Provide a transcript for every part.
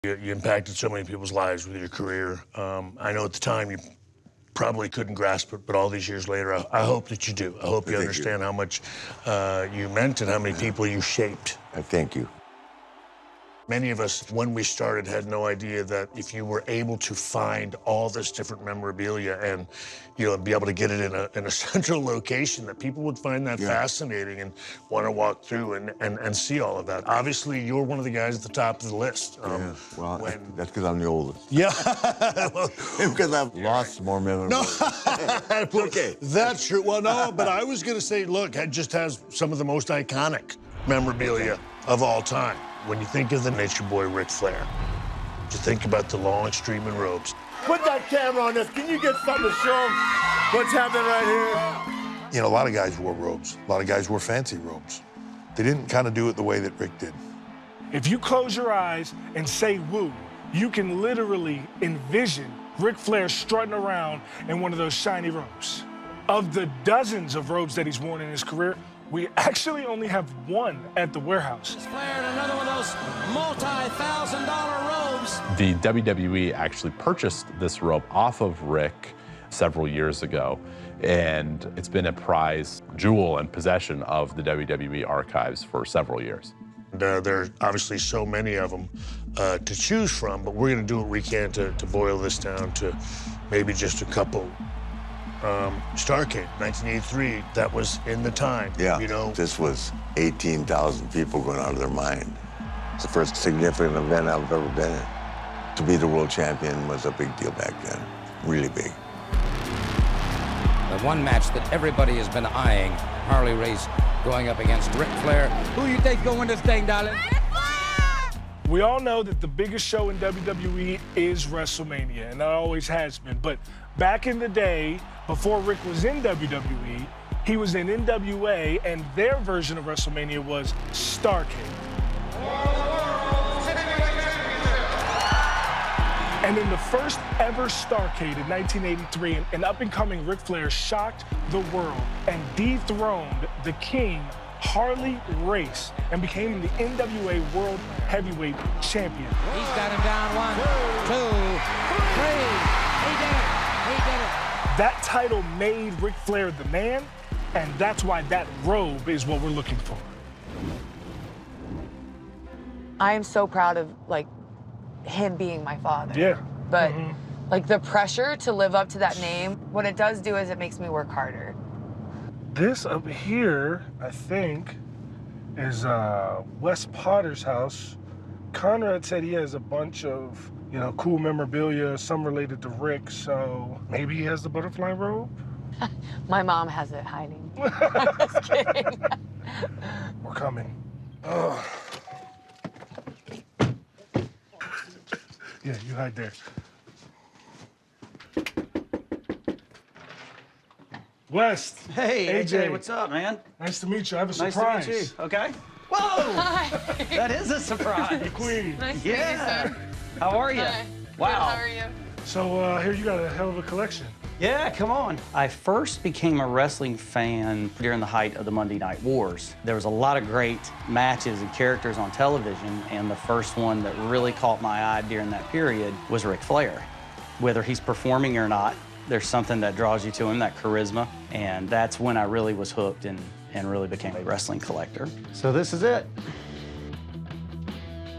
You impacted so many people's lives with your career. I know at the time you probably couldn't grasp it, but all these years later, I hope that you do. I hope you understand how much you meant and how many people you shaped. Thank you. Many of us, when we started, had no idea that if you were able to find all this different memorabilia and, you know, be able to get it in a central location, that people would find that fascinating and want to walk through and see all of that. Obviously, you're one of the guys at the top of the list. Well, that's because I'm the oldest. Yeah. Because I've lost more memorabilia. No. Okay. That's true. Well, no, but I was going to say, look, it just has some of the most iconic memorabilia of all time. When you think of the Nature Boy Ric Flair, you think about the long streaming robes. Put that camera on us. Can you get something to show them what's happening right here? You know, a lot of guys wore robes. A lot of guys wore fancy robes. They didn't kind of do it the way that Rick did. If you close your eyes and say woo, you can literally envision Ric Flair strutting around in one of those shiny robes. Of the dozens of robes that he's worn in his career, we actually only have one at the warehouse. Flair in another one of those multi-$1,000 robes. The WWE actually purchased this robe off of Rick several years ago, and it's been a prize jewel and possession of the WWE archives for several years. There are obviously so many of them to choose from, but we're going to do what we can to boil this down to maybe just a couple. Starrcade, 1983, that was in the time. Yeah, you know. This was 18,000 people going out of their mind. It's the first significant event I've ever been in. To be the world champion was a big deal back then, really big. The one match that everybody has been eyeing, Harley Race going up against Ric Flair. Who you think going this thing, darling? We all know that the biggest show in WWE is WrestleMania, and that always has been. But back in the day, before Rick was in WWE, he was in NWA, and their version of WrestleMania was Starrcade. And in the first ever Starrcade in 1983, an up-and-coming Ric Flair shocked the world and dethroned the king, Harley Race, and became the NWA World Heavyweight Champion. He's got him down 1, 2, 3. He did it. He did it. That title made Ric Flair the man, and that's why that robe is what we're looking for. I am so proud of, like, him being my father. Yeah. But, like, the pressure to live up to that name, what it does do is it makes me work harder. This up here, I think, is Wes Potter's house. Conrad said he has a bunch of, you know, cool memorabilia, some related to Rick, so maybe he has the butterfly robe? My mom has it hiding. I'm just kidding. We're coming. Oh. Yeah, you hide there. West. Hey, AJ, what's up, man? Nice to meet you. I have a Nice surprise. to meet you. Okay. Whoa! Hi. That is a surprise. The queen. Nice to meet you, Yeah. sir. How are you? Hi. Wow. Good, how are you? So here you got a hell of a collection. Yeah, come on. I first became a wrestling fan during the height of the Monday Night Wars. There was a lot of great matches and characters on television, and the first one that really caught my eye during that period was Ric Flair. Whether he's performing or not, there's something that draws you to him, that charisma, and that's when I really was hooked and really became a wrestling collector. So this is it.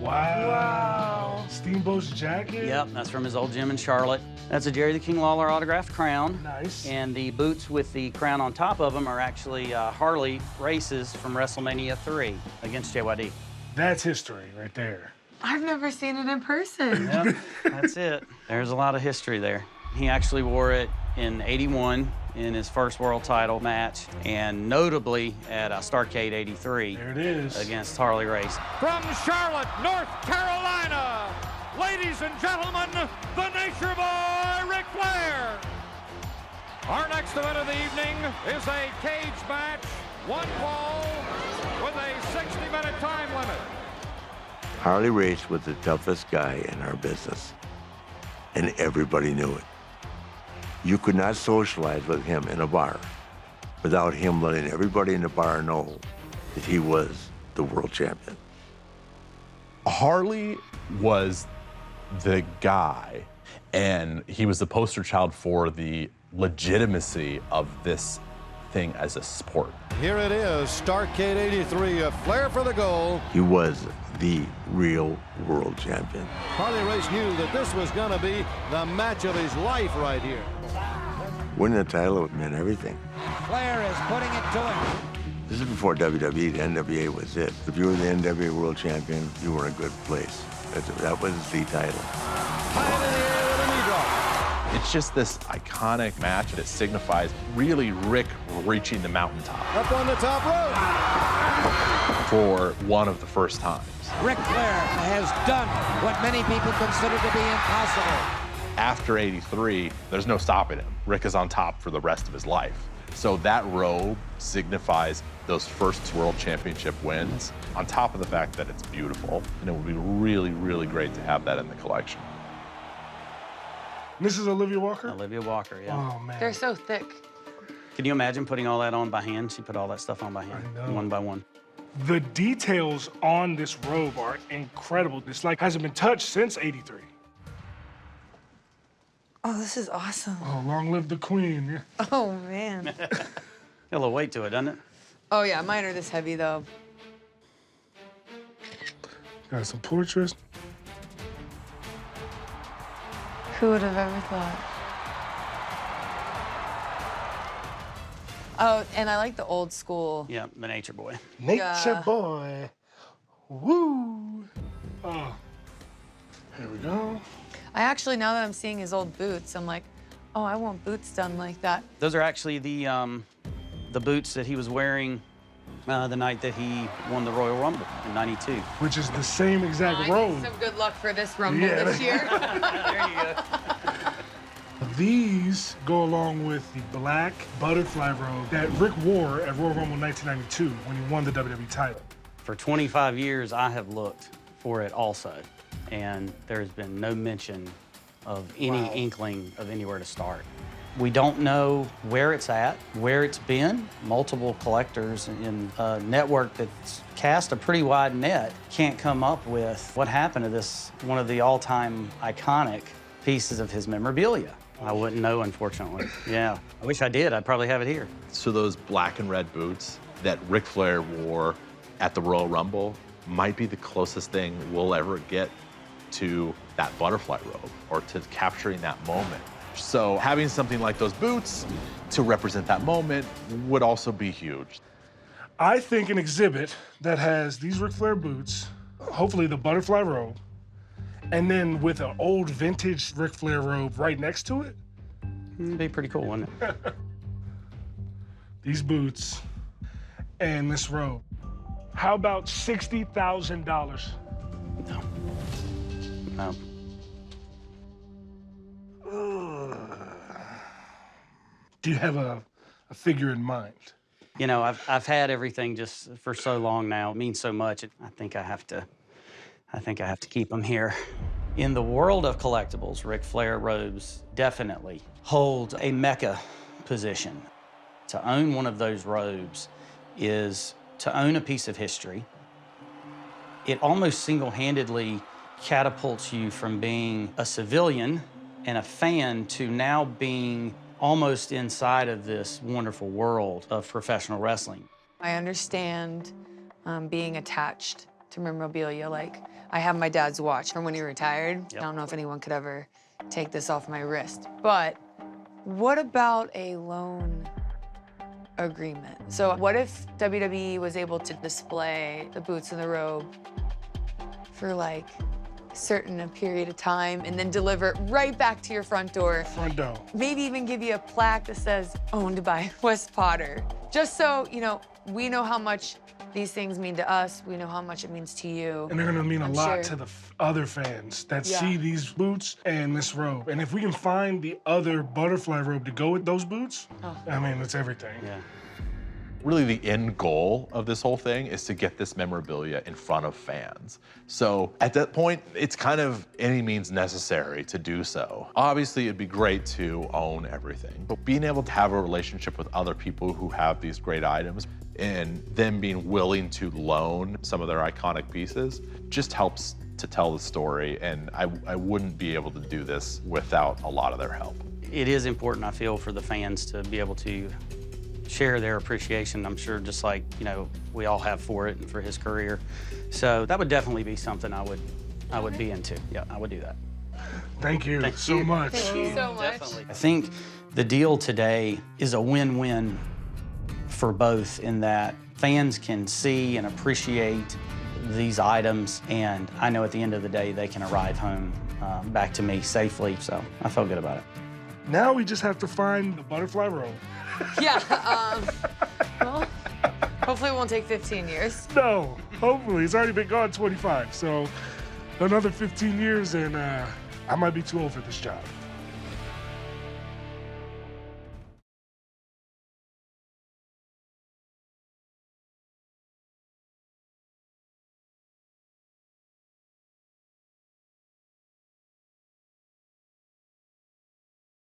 Wow. Steamboat's jacket? Yep, that's from his old gym in Charlotte. That's a Jerry the King Lawler autographed crown. Nice. And the boots with the crown on top of them are actually Harley Races from WrestleMania 3 against JYD. That's history right there. I've never seen it in person. Yep, that's it. There's a lot of history there. He actually wore it in '81 in his first world title match, and notably at Starrcade '83. There it is. Against Harley Race. From Charlotte, North Carolina, ladies and gentlemen, the Nature Boy, Ric Flair. Our next event of the evening is a cage match, one fall, with a 60-minute time limit. Harley Race was the toughest guy in our business, and everybody knew it. You could not socialize with him in a bar without him letting everybody in the bar know that he was the world champion. Harley was the guy, and he was the poster child for the legitimacy of this thing as a sport. Here it is, Starrcade 83, a Flair for the goal. He was the real world champion. Harley Race knew that this was going to be the match of his life right here. Winning the title meant everything. Flair is putting it to him. This is before WWE. The NWA was it. If you were the NWA world champion, you were in a good place. That was the title. High in the air with a knee drop. It's just this iconic match that signifies really Rick reaching the mountaintop Up on the top rope. for one of the first times. Ric Flair has done what many people consider to be impossible. After 83, there's no stopping him. Rick is on top for the rest of his life. So that robe signifies those first world championship wins, on top of the fact that it's beautiful, and it would be really, really great to have that in the collection. This is Olivia Walker? Olivia Walker, yeah. Oh, man. They're so thick. Can you imagine putting all that on by hand? She put all that stuff on by hand, I know. one by one. The details on this robe are incredible. It's like hasn't been touched since 83. Oh, this is awesome. Oh, long live the queen. Yeah. Oh, man. Got a little weight to it, doesn't it? Oh, yeah, mine are this heavy, though. Got some portraits. Who would have ever thought? Oh, and I like the old school. Yeah, the Nature Boy. Nature Yeah. boy. Woo. Oh. Here we go. I actually, now that I'm seeing his old boots, I'm like, oh, I want boots done like that. Those are actually the boots that he was wearing the night that he won the Royal Rumble in '92. Which is the same exact I robe. need some good luck for this Rumble Yeah. this year. There you go. These go along with the black butterfly robe that Rick wore at Royal Rumble 1992 when he won the WWE title. For 25 years, I have looked for it also, and there's been no mention of any inkling of anywhere to start. We don't know where it's at, where it's been. Multiple collectors in a network that's cast a pretty wide net can't come up with what happened to this, one of the all-time iconic pieces of his memorabilia. I wouldn't know, unfortunately. Yeah, I wish I did. I'd probably have it here. So those black and red boots that Ric Flair wore at the Royal Rumble might be the closest thing we'll ever get to that butterfly robe or to capturing that moment. So having something like those boots to represent that moment would also be huge. I think an exhibit that has these Ric Flair boots, hopefully the butterfly robe, and then with an old vintage Ric Flair robe right next to it. It'd be pretty cool, wouldn't it? These boots and this robe. How about $60,000? No. No. Do you have a figure in mind? You know, I've had everything just for so long now. It means so much. I think I have to keep them here. In the world of collectibles, Ric Flair robes definitely hold a mecca position. To own one of those robes is to own a piece of history. It almost single-handedly catapults you from being a civilian and a fan to now being almost inside of this wonderful world of professional wrestling. I understand being attached to memorabilia. Like, I have my dad's watch from when he retired. Yep. I don't know if anyone could ever take this off my wrist. But what about a loan agreement? So what if WWE was able to display the boots and the robe for like a certain period of time and then deliver it right back to your front door? Front door. Maybe even give you a plaque that says owned by Wes Potter. Just so, you know, we know how much these things mean to us. We know how much it means to you. And they're gonna mean a I'm lot sure. to the other fans that Yeah. see these boots and this robe. And if we can find the other butterfly robe to go with those boots, I mean, it's everything. Yeah. Really, the end goal of this whole thing is to get this memorabilia in front of fans. So at that point, it's kind of any means necessary to do so. Obviously, it'd be great to own everything, but being able to have a relationship with other people who have these great items and them being willing to loan some of their iconic pieces just helps to tell the story, and I wouldn't be able to do this without a lot of their help. It is important, I feel, for the fans to be able to share their appreciation, I'm sure, just like, you know, we all have for it and for his career. So that would definitely be something I would be into. Yeah, I would do that. Thank you Thank so you. much. Thank you so much. Definitely. I think the deal today is a win-win for both in that fans can see and appreciate these items, and I know at the end of the day they can arrive home back to me safely, so I feel good about it. Now we just have to find the butterfly robe. Yeah. Well, hopefully it won't take 15 years. No, hopefully. It's already been gone 25, so another 15 years and I might be too old for this job.